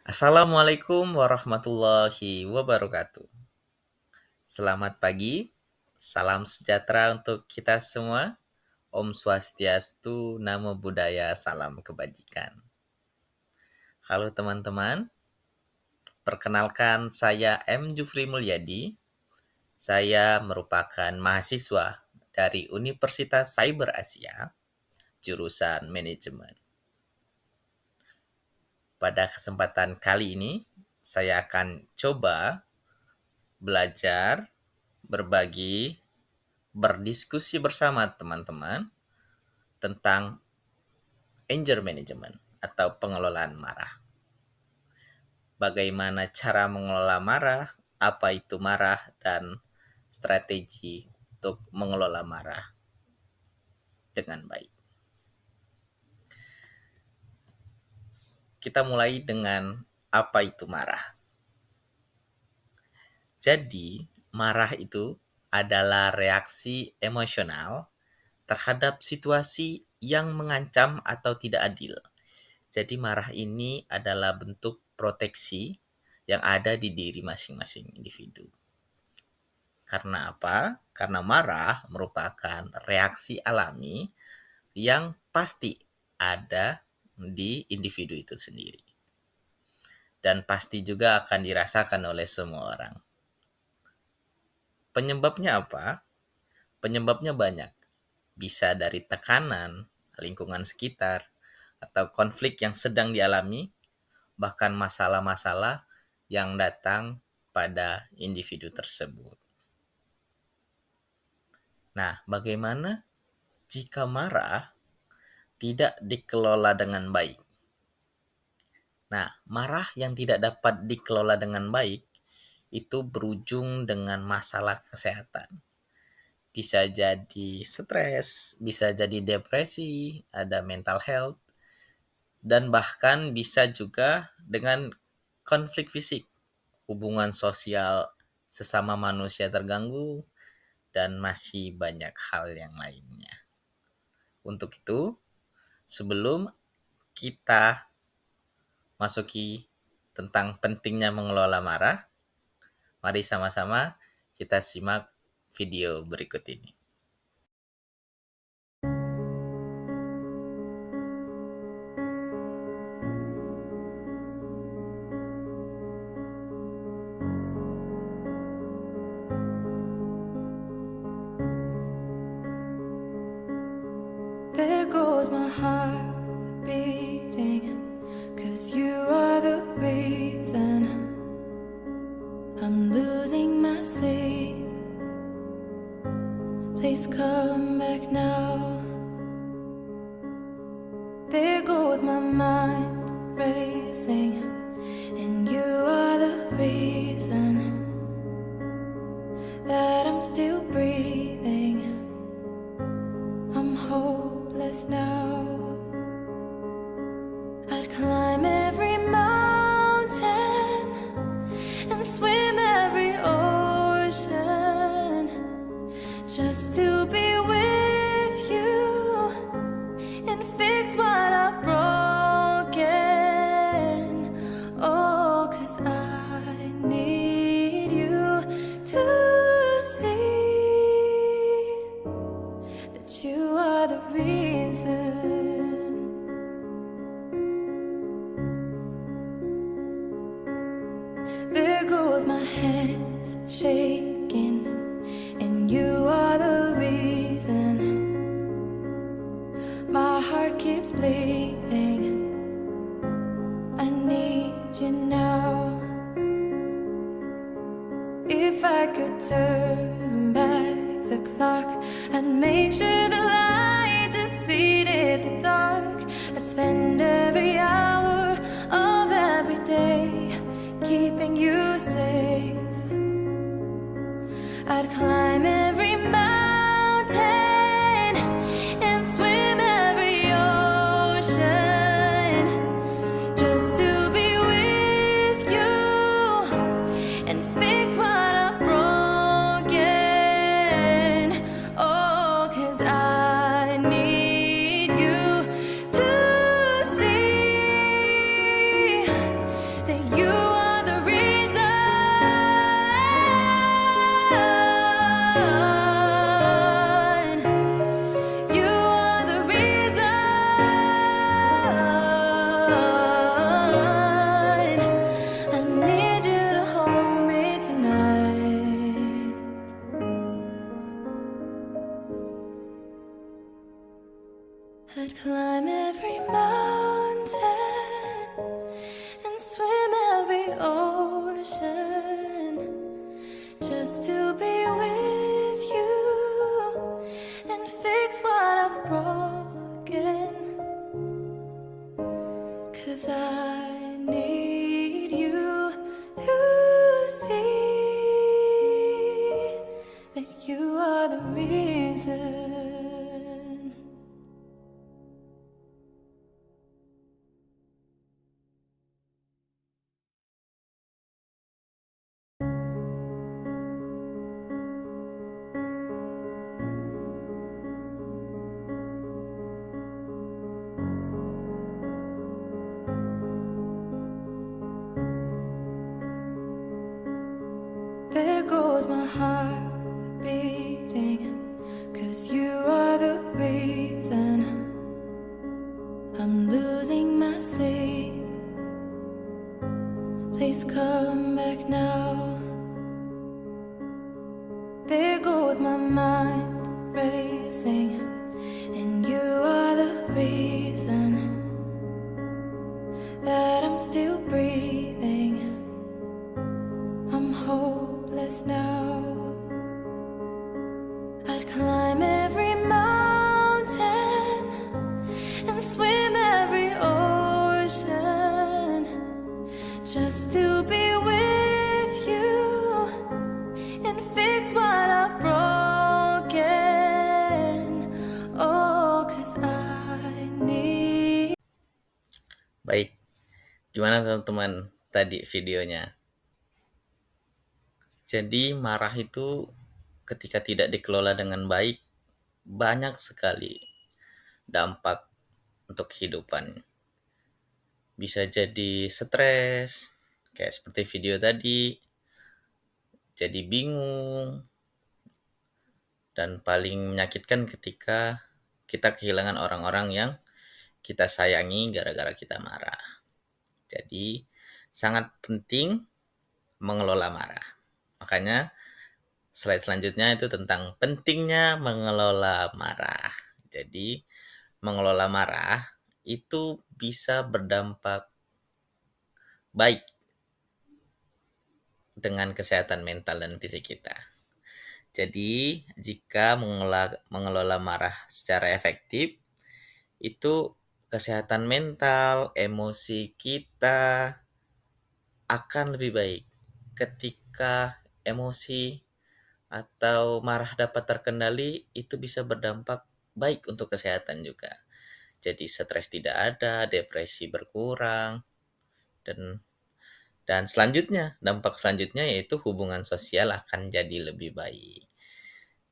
Assalamualaikum warahmatullahi wabarakatuh. Selamat pagi, salam sejahtera untuk kita semua. Om Swastiastu, Namo Buddhaya, salam kebajikan. Halo teman-teman, perkenalkan saya M. Jufri Mulyadi. Saya merupakan mahasiswa dari Universitas Cyber Asia, jurusan manajemen. Pada kesempatan kali ini, saya akan coba belajar, berbagi, berdiskusi bersama teman-teman tentang anger management atau pengelolaan marah. Bagaimana cara mengelola marah, apa itu marah, dan strategi untuk mengelola marah dengan baik. Kita mulai dengan apa itu marah. Jadi, marah itu adalah reaksi emosional terhadap situasi yang mengancam atau tidak adil. Jadi marah ini adalah bentuk proteksi yang ada di diri masing-masing individu. Karena apa? Karena marah merupakan reaksi alami yang pasti ada di individu itu sendiri. Dan pasti juga akan dirasakan oleh semua orang. Penyebabnya apa? Penyebabnya banyak. Bisa dari tekanan, lingkungan sekitar, atau konflik yang sedang dialami, bahkan masalah-masalah yang datang pada individu tersebut. Nah, bagaimana jika marah tidak dikelola dengan baik? Nah, marah yang tidak dapat dikelola dengan baik itu berujung dengan masalah kesehatan. Bisa jadi stres, bisa jadi depresi, ada mental health, dan bahkan bisa juga dengan konflik fisik, hubungan sosial sesama manusia terganggu, dan masih banyak hal yang lainnya. Untuk itu, sebelum kita masuki tentang pentingnya mengelola marah, mari sama-sama kita simak video berikut ini. There goes my heart beating, 'cause you are the reason I'm losing my sleep. Please come back now. There goes my mind racing, and you are the reason that I'm still breathing. I'm hopeless now. I'd climb every mountain and swim every ocean just to be with you and fix what I've broken. Oh, 'cause I need you to see that you are the reason. There goes my hands shaking, and you are the reason my heart keeps bleeding. I need you now. If I could turn back the clock, I'd make sure the light defeated the dark. I'd spend every hour of every day keeping you safe. I'd climb every mountain and swim every ocean just to be with you and fix what I've broken. Oh, 'cause I need you to see goes my heart beating, 'cause you are the reason I'm losing my sleep. Please come back now. There goes my mind racing, and you are the reason that I'm still breathing. I'm hopeless now. I'd climb every mountain and swim every ocean just to be with you and fix what I've broken. Oh, 'cause I need. Baik, gimana teman-teman tadi videonya? Jadi marah itu ketika tidak dikelola dengan baik, banyak sekali dampak untuk kehidupan. Bisa jadi stres, kayak seperti video tadi, jadi bingung, dan paling menyakitkan ketika kita kehilangan orang-orang yang kita sayangi gara-gara kita marah. Jadi sangat penting mengelola marah. Makanya slide selanjutnya itu tentang pentingnya mengelola marah. Jadi mengelola marah itu bisa berdampak baik dengan kesehatan mental dan fisik kita. Jadi jika mengelola marah secara efektif, itu kesehatan mental, emosi kita akan lebih baik. Ketika emosi atau marah dapat terkendali, itu bisa berdampak baik untuk kesehatan juga. Jadi stres tidak ada, depresi berkurang, dan selanjutnya, dampak selanjutnya yaitu hubungan sosial akan jadi lebih baik.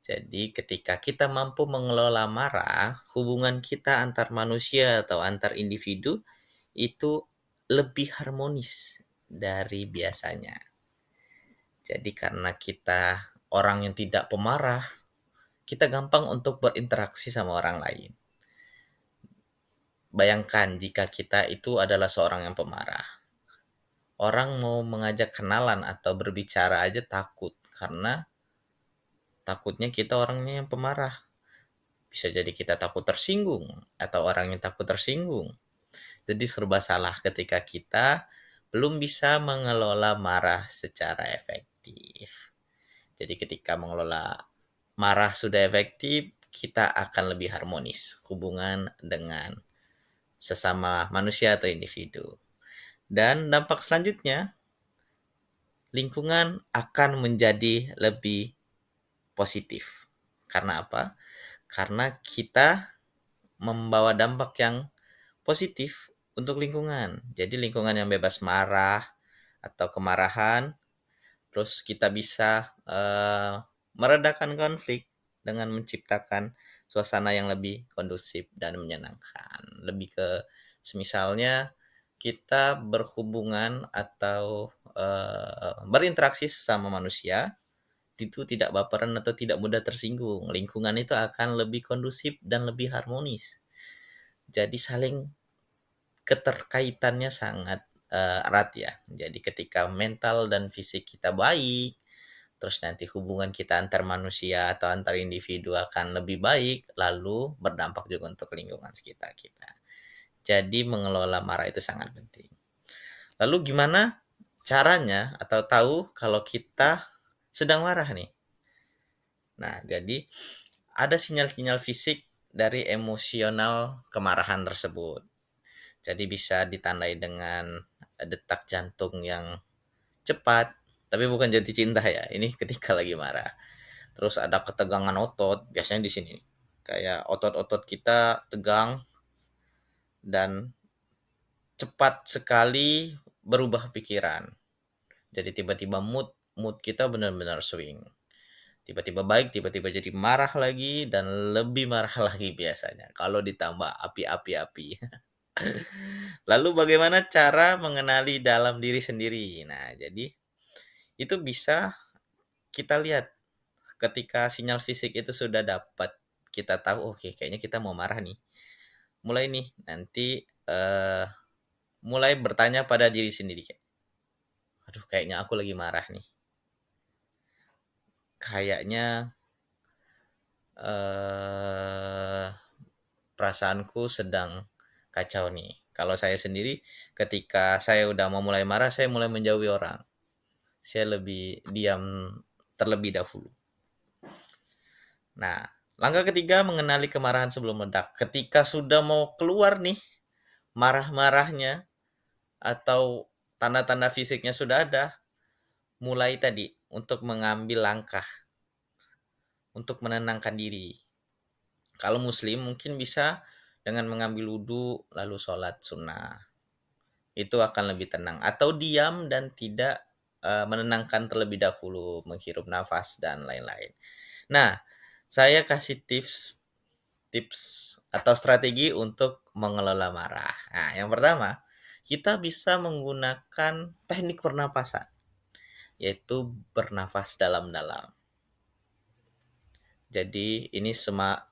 Jadi ketika kita mampu mengelola marah, hubungan kita antar manusia atau antar individu itu lebih harmonis dari biasanya. Jadi karena kita orang yang tidak pemarah, kita gampang untuk berinteraksi sama orang lain. Bayangkan jika kita itu adalah seorang yang pemarah. Orang mau mengajak kenalan atau berbicara aja takut karena takutnya kita orangnya yang pemarah. Bisa jadi kita takut tersinggung atau orang yang takut tersinggung. Jadi serba salah ketika kita belum bisa mengelola marah secara efektif. Jadi ketika mengelola marah sudah efektif, kita akan lebih harmonis hubungan dengan sesama manusia atau individu. Dan dampak selanjutnya, lingkungan akan menjadi lebih positif. Karena apa? Karena kita membawa dampak yang positif untuk lingkungan. Jadi lingkungan yang bebas marah atau kemarahan, terus kita bisa meredakan konflik dengan menciptakan suasana yang lebih kondusif dan menyenangkan. Lebih ke semisalnya kita berhubungan atau berinteraksi sesama manusia itu tidak baperan atau tidak mudah tersinggung. Lingkungan itu akan lebih kondusif dan lebih harmonis. Jadi saling keterkaitannya sangat erat ya. Jadi ketika mental dan fisik kita baik, terus nanti hubungan kita antar manusia atau antar individu akan lebih baik, lalu berdampak juga untuk lingkungan sekitar kita. Jadi mengelola marah itu sangat penting. Lalu gimana caranya atau tahu kalau kita sedang marah nih? Nah, jadi ada sinyal-sinyal fisik dari emosional kemarahan tersebut. Jadi bisa ditandai dengan detak jantung yang cepat, tapi bukan jatuh cinta ya. Ini ketika lagi marah. Terus ada ketegangan otot, biasanya di sini. Kayak otot-otot kita tegang dan cepat sekali berubah pikiran. Jadi tiba-tiba mood kita benar-benar swing. Tiba-tiba baik, tiba-tiba jadi marah lagi dan lebih marah lagi biasanya. Kalau ditambah api-api-api. Lalu bagaimana cara mengenali dalam diri sendiri? Nah, jadi itu bisa kita lihat ketika sinyal fisik itu sudah dapat, kita tahu, oke kayaknya kita mau marah nih. Mulai nih nanti, mulai bertanya pada diri sendiri kayak, "Aduh kayaknya aku lagi marah nih. Kayaknya, eee, perasaanku sedang kacau nih." Kalau saya sendiri ketika saya udah mau mulai marah, saya mulai menjauhi orang. Saya lebih diam terlebih dahulu. Nah, langkah ketiga mengenali kemarahan sebelum meledak. Ketika sudah mau keluar nih marah-marahnya atau tanda-tanda fisiknya sudah ada, mulai tadi untuk mengambil langkah untuk menenangkan diri. Kalau muslim mungkin bisa dengan mengambil wudhu lalu sholat sunnah. Itu akan lebih tenang. Atau diam dan tidak menenangkan terlebih dahulu, menghirup nafas dan lain-lain. Nah, saya kasih tips tips atau strategi untuk mengelola marah. Nah, yang pertama, kita bisa menggunakan teknik pernapasan, yaitu bernafas dalam-dalam. Jadi, ini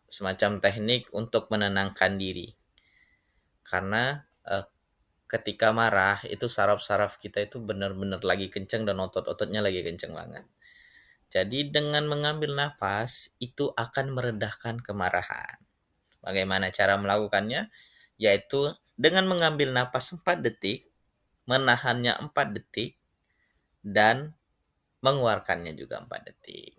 semacam teknik untuk menenangkan diri. Karena ketika marah itu saraf-saraf kita itu benar-benar lagi kenceng dan otot-ototnya lagi kenceng banget. Jadi dengan mengambil nafas itu akan meredahkan kemarahan. Bagaimana cara melakukannya? Yaitu dengan mengambil napas 4 detik, menahannya 4 detik, dan mengeluarkannya juga 4 detik.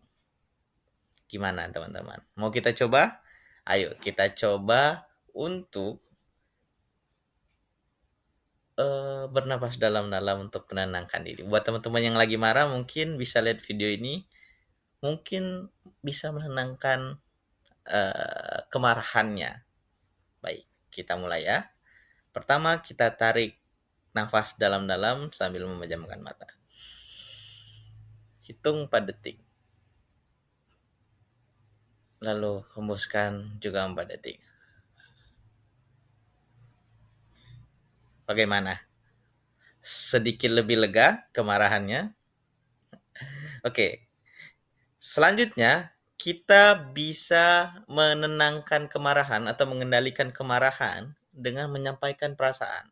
Gimana teman-teman? Mau kita coba? Ayo kita coba untuk bernapas dalam-dalam untuk menenangkan diri. Buat teman-teman yang lagi marah mungkin bisa lihat video ini, mungkin bisa menenangkan kemarahannya. Baik, kita mulai ya. Pertama kita tarik nafas dalam-dalam sambil memejamkan mata. Hitung 4 detik. Lalu hembuskan juga 4 detik. Bagaimana? Sedikit lebih lega kemarahannya? Oke. Selanjutnya, kita bisa menenangkan kemarahan atau mengendalikan kemarahan dengan menyampaikan perasaan.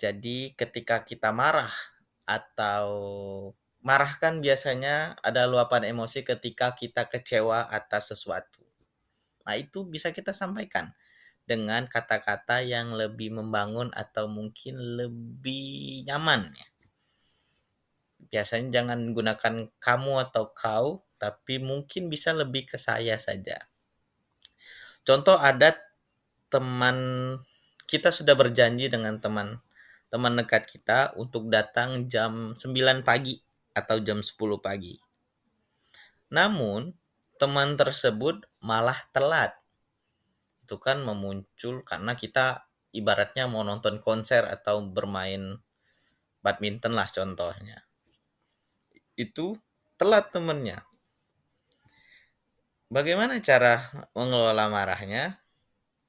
Jadi ketika kita marah atau marah kan biasanya ada luapan emosi ketika kita kecewa atas sesuatu. Nah, itu bisa kita sampaikan dengan kata-kata yang lebih membangun atau mungkin lebih nyaman ya. Biasanya jangan gunakan kamu atau kau, tapi mungkin bisa lebih ke saya saja. Contoh ada teman kita sudah berjanji dengan teman dekat kita untuk datang jam 9 pagi atau jam 10 pagi. Namun, teman tersebut malah telat. Itu kan memuncul karena kita ibaratnya mau nonton konser atau bermain badminton lah contohnya. Itu telat temennya. Bagaimana cara mengelola marahnya?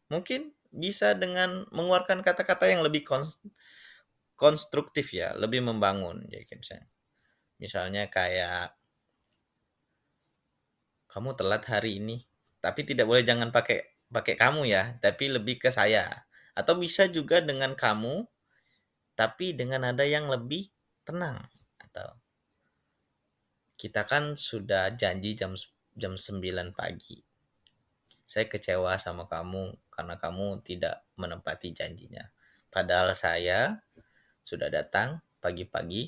Mungkin bisa dengan mengeluarkan kata-kata yang lebih konstruktif ya, lebih membangun. Jadi misalnya kayak kamu telat hari ini, tapi tidak boleh jangan pakai pakai kamu ya, tapi lebih ke saya. Atau bisa juga dengan kamu, tapi dengan nada yang lebih tenang. Atau kita kan sudah janji jam 9 pagi. Saya kecewa sama kamu karena kamu tidak menepati janjinya. Padahal saya sudah datang pagi-pagi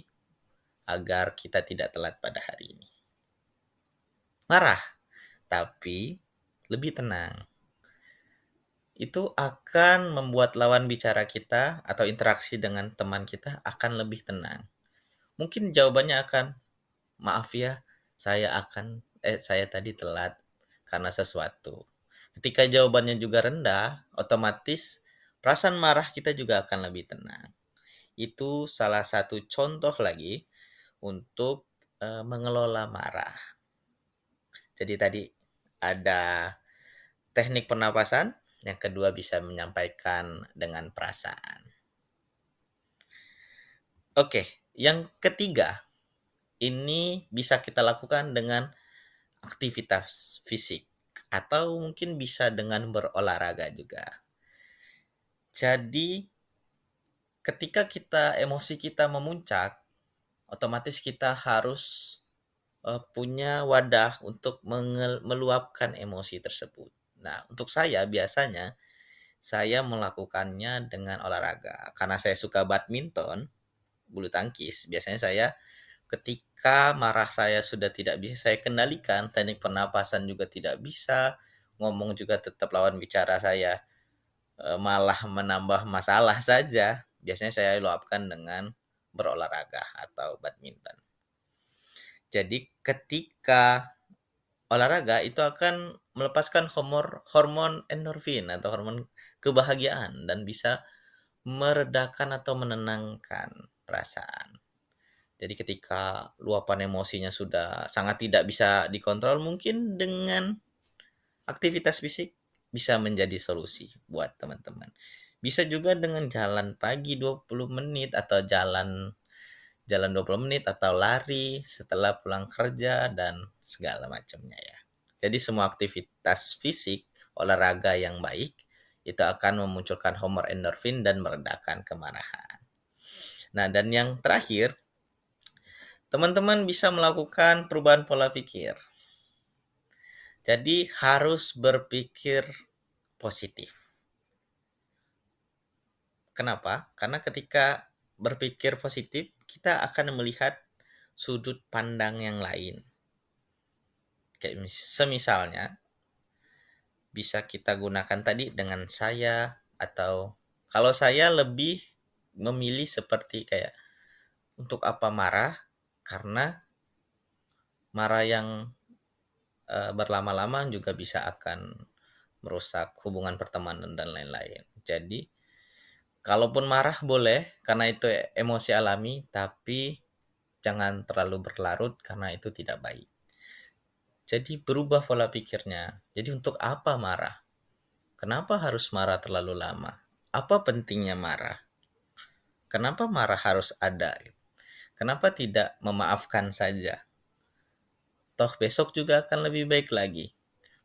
agar kita tidak telat pada hari ini. Marah, tapi lebih tenang. Itu akan membuat lawan bicara kita atau interaksi dengan teman kita akan lebih tenang. Mungkin jawabannya akan, maaf ya, saya tadi telat karena sesuatu. Ketika jawabannya juga rendah, otomatis perasaan marah kita juga akan lebih tenang. Itu salah satu contoh lagi untuk mengelola marah. Jadi tadi ada teknik pernapasan, yang kedua bisa menyampaikan dengan perasaan. Oke, yang ketiga ini bisa kita lakukan dengan aktivitas fisik atau mungkin bisa dengan berolahraga juga. Jadi ketika emosi kita memuncak, otomatis kita harus punya wadah untuk meluapkan emosi tersebut. Nah, untuk saya biasanya saya melakukannya dengan olahraga. Karena saya suka badminton, bulu tangkis, biasanya saya ketika marah saya sudah tidak bisa saya kendalikan, teknik pernapasan juga tidak bisa, ngomong juga tetap lawan bicara saya malah menambah masalah saja. Biasanya saya luapkan dengan berolahraga atau badminton. Jadi ketika olahraga itu akan melepaskan hormon endorfin atau hormon kebahagiaan dan bisa meredakan atau menenangkan perasaan. Jadi ketika luapan emosinya sudah sangat tidak bisa dikontrol, mungkin dengan aktivitas fisik bisa menjadi solusi buat teman-teman. Bisa juga dengan jalan pagi 20 menit atau jalan jalan 20 menit atau lari setelah pulang kerja dan segala macamnya ya. Jadi semua aktivitas fisik, olahraga yang baik itu akan memunculkan hormon endorfin dan meredakan kemarahan. Nah, dan yang terakhir, teman-teman bisa melakukan perubahan pola pikir. Jadi harus berpikir positif. Kenapa? Karena ketika berpikir positif, kita akan melihat sudut pandang yang lain. Kayak semisalnya, bisa kita gunakan tadi dengan saya, atau kalau saya lebih memilih seperti kayak untuk apa marah, karena marah yang berlama-lama juga bisa akan merusak hubungan pertemanan dan lain-lain. Jadi kalaupun marah boleh karena itu emosi alami, tapi jangan terlalu berlarut karena itu tidak baik. Jadi berubah pola pikirnya. Jadi untuk apa marah? Kenapa harus marah terlalu lama? Apa pentingnya marah? Kenapa marah harus ada? Kenapa tidak memaafkan saja? Toh besok juga akan lebih baik lagi.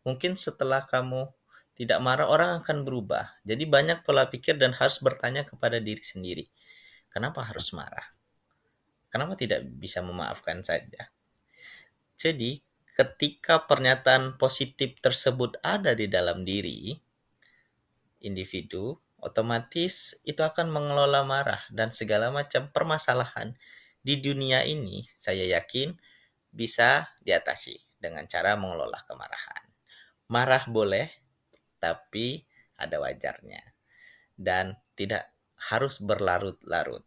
Mungkin setelah kamu tidak marah, orang akan berubah. Jadi banyak pola pikir dan harus bertanya kepada diri sendiri. Kenapa harus marah? Kenapa tidak bisa memaafkan saja? Jadi, ketika pernyataan positif tersebut ada di dalam diri individu, otomatis itu akan mengelola marah dan segala macam permasalahan di dunia ini, saya yakin bisa diatasi dengan cara mengelola kemarahan. Marah boleh, tapi ada wajarnya dan tidak harus berlarut-larut.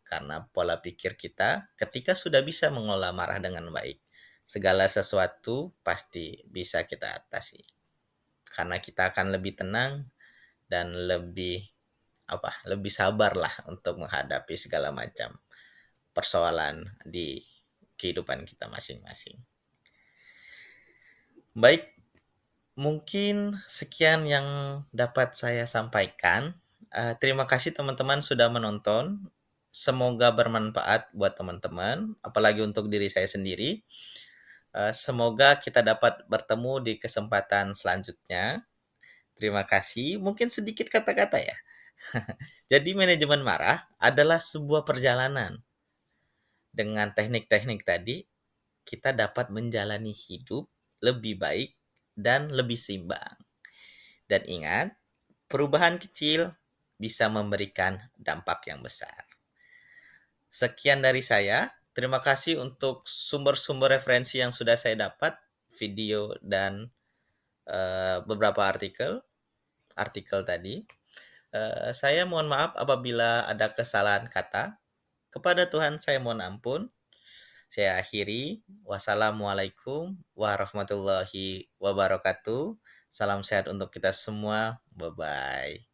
Karena pola pikir kita ketika sudah bisa mengelola marah dengan baik, segala sesuatu pasti bisa kita atasi. Karena kita akan lebih tenang dan lebih sabar lah untuk menghadapi segala macam persoalan di kehidupan kita masing-masing. Baik, mungkin sekian yang dapat saya sampaikan. Terima kasih teman-teman sudah menonton. Semoga bermanfaat buat teman-teman, apalagi untuk diri saya sendiri. Semoga kita dapat bertemu di kesempatan selanjutnya. Terima kasih. Mungkin sedikit kata-kata ya. Jadi manajemen marah adalah sebuah perjalanan. Dengan teknik-teknik tadi, kita dapat menjalani hidup lebih baik dan lebih seimbang. Dan ingat, perubahan kecil bisa memberikan dampak yang besar. Sekian dari saya. Terima kasih untuk sumber-sumber referensi yang sudah saya dapat, video dan beberapa artikel tadi. Saya mohon maaf apabila ada kesalahan kata. Kepada Tuhan saya mohon ampun. Saya akhiri. Wassalamualaikum warahmatullahi wabarakatuh. Salam sehat untuk kita semua. Bye-bye.